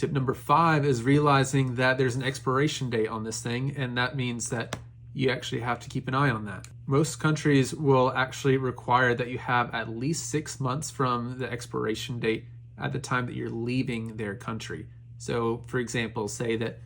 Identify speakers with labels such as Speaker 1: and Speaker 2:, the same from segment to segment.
Speaker 1: Tip number 5 is realizing that there's an expiration date on this thing, and that means that you actually have to keep an eye on that. Most countries will actually require that you have at least 6 months from the expiration date at the time that you're leaving their country. So for example, say that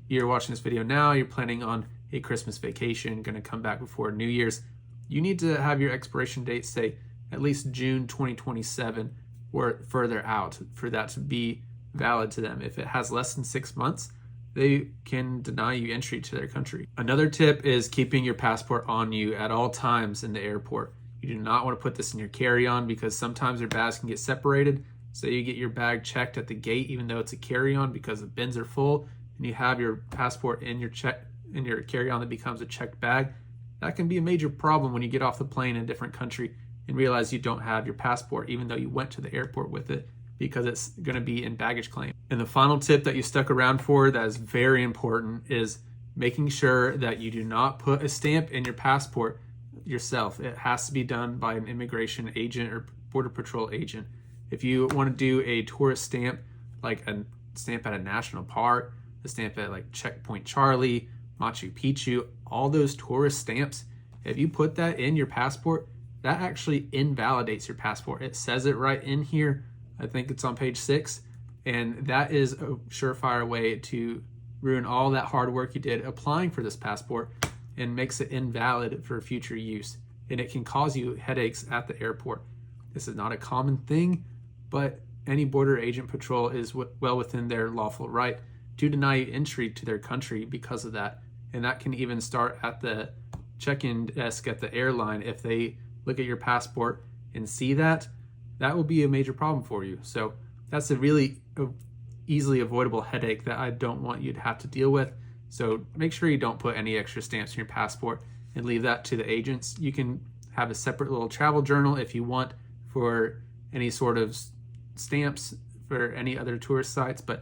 Speaker 1: you're watching this video now, you're planning on a Christmas vacation, going to come back before New Year's. You need to have your expiration date say at least June 2027 or further out for that to be valid to them. If it has less than 6 months, they can deny you entry to their country. Another tip is keeping your passport on you at all times in the airport. You do not want to put this in your carry-on because sometimes your bags can get separated. So you get your bag checked at the gate, even though it's a carry-on, because the bins are full, and you have your passport in your carry-on that becomes a checked bag. That can be a major problem when you get off the plane in a different country and realize you don't have your passport, even though you went to the airport with it, because it's going to be in baggage claim. And the final tip that you stuck around for that is very important is making sure that you do not put a stamp in your passport yourself. It has to be done by an immigration agent or border patrol agent. If you want to do a tourist stamp, like a stamp at a national park, a stamp at like Checkpoint Charlie, Machu Picchu, all those tourist stamps, if you put that in your passport, that actually invalidates your passport. It says it right in here. I think it's on page 6. And that is a surefire way to ruin all that hard work you did applying for this passport and makes it invalid for future use. And it can cause you headaches at the airport. This is not a common thing, but any border agent patrol is well within their lawful right to deny you entry to their country because of that. And that can even start at the check-in desk at the airline. If they look at your passport and see that, that will be a major problem for you. So that's a really easily avoidable headache that I don't want you to have to deal with. So make sure you don't put any extra stamps in your passport and leave that to the agents. You can have a separate little travel journal if you want for any sort of stamps for any other tourist sites, but